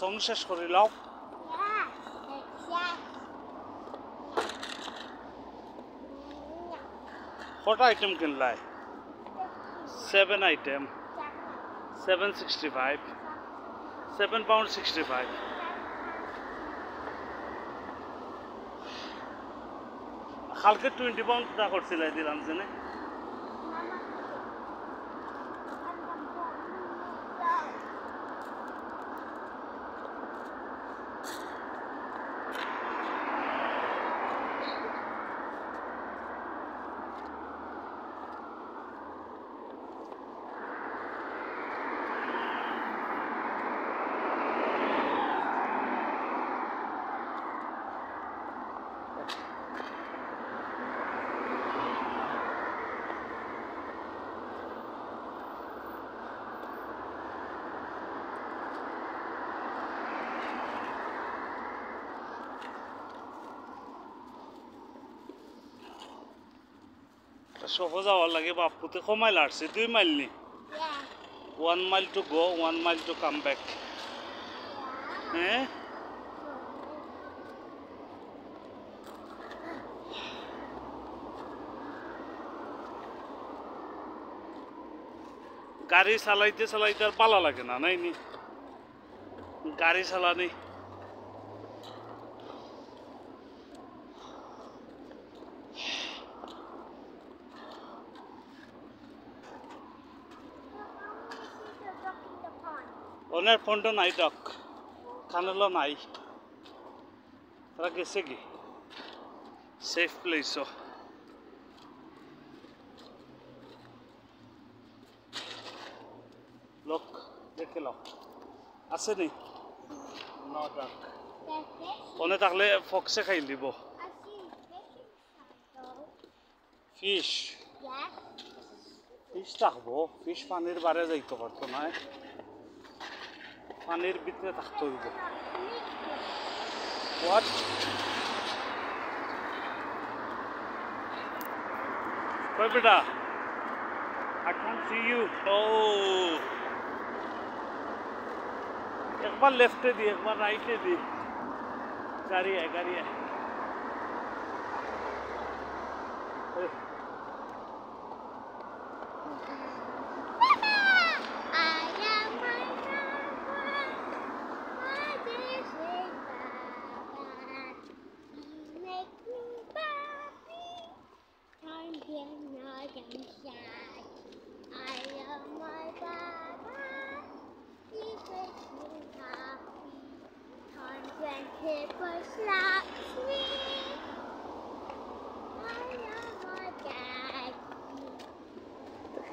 Song শেষ করে লাও কটা আইটেম কিনলাই 7 আইটেম 765 £7.65 কালকে 20 পাউন্ড দা করছিল দিলাম জানে সহজ যাওয়ার লাগে বাপুতে কমাই লাড়ছে 2 মাইল নি 1 mile to go 1 mile to come back হ্যাঁ গাড়ি চালাইতে চালাইতে আর পালা লাগে না নাই নি গাড়ি চালানি ওনার ফোনটা নাই ডক খানালো নাই তারা গেছে কি সেফ প্লেস লোক দেখে লো আছে নি নো ডাক ওনে থাকলে ফক্সে খাই দিব ফিশ ফিশ থাকবো ফিশ পানির বারে যাইতে পারতো না পানির ভিতরে থাকতে হইব হোয়াট কই বেটা I can't see you. Oh. एक बार लेफ्ट दी एक बार राइट दी गाड़ी है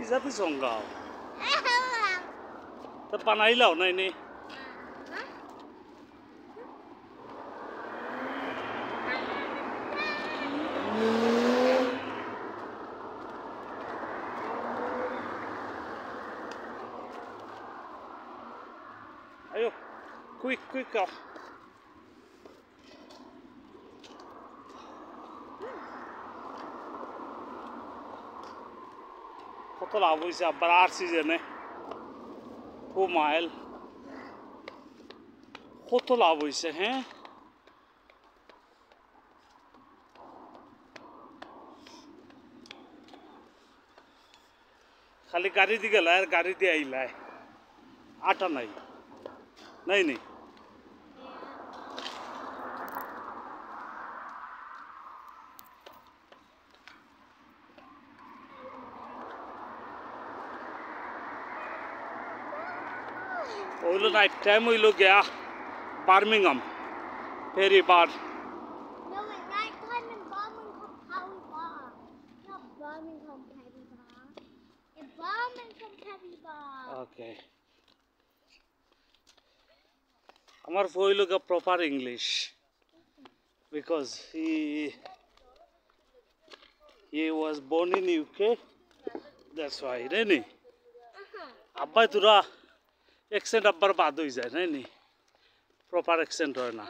Zapi songgau. Tepanai lau na ini. Ayo, quick kau. কত লাভ হয়েছে আবার আর সিজনে 2 মাইল কত লাভ হয়েছে হ্যাঁ খালি গাড়ি দিয়ে গেল আর গাড়ি দিয়ে আইলায় আটা নাই নাই নেই ওইলো নাইট টাইম হইলো গিয়া বার্মিংহাম ফেরি বার No, at night time in Birmingham Perry Bar. Not Birmingham Perry Bar. In Birmingham Perry Bar. ওকে আমার হইলো গিয়া proper English because he was born in UK that's why नहीं अब्बा तुरा एक्सेंट अब्बर बाद हो जाए नहीं प्रॉपर एक्सेंट है ना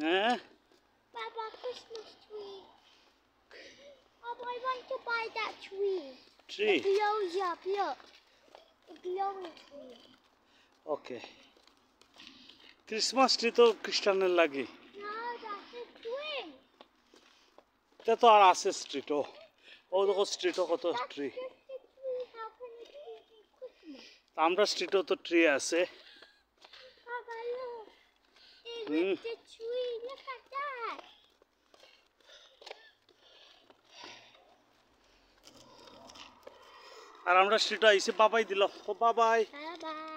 हैं Baba, Christmas tree. Oh, I want to buy that tree. Tree. It blows up, look. It glowing tree. Okay Christmas tree তো খ্রিস্টানের লাগে No, that's a twin. তা তো আর আছে স্ট্রিটও ও দেখো স্ট্রিটও কত That's tree just a tree. How can it be Christmas? আমরা স্ট্রিটও তো ট্রি আছে Papa, look. They Hmm. ripped the tree. Look at that. আর আমরা স্ট্রিটও আইসি বাবাই দিল ও বাবাই Bye bye.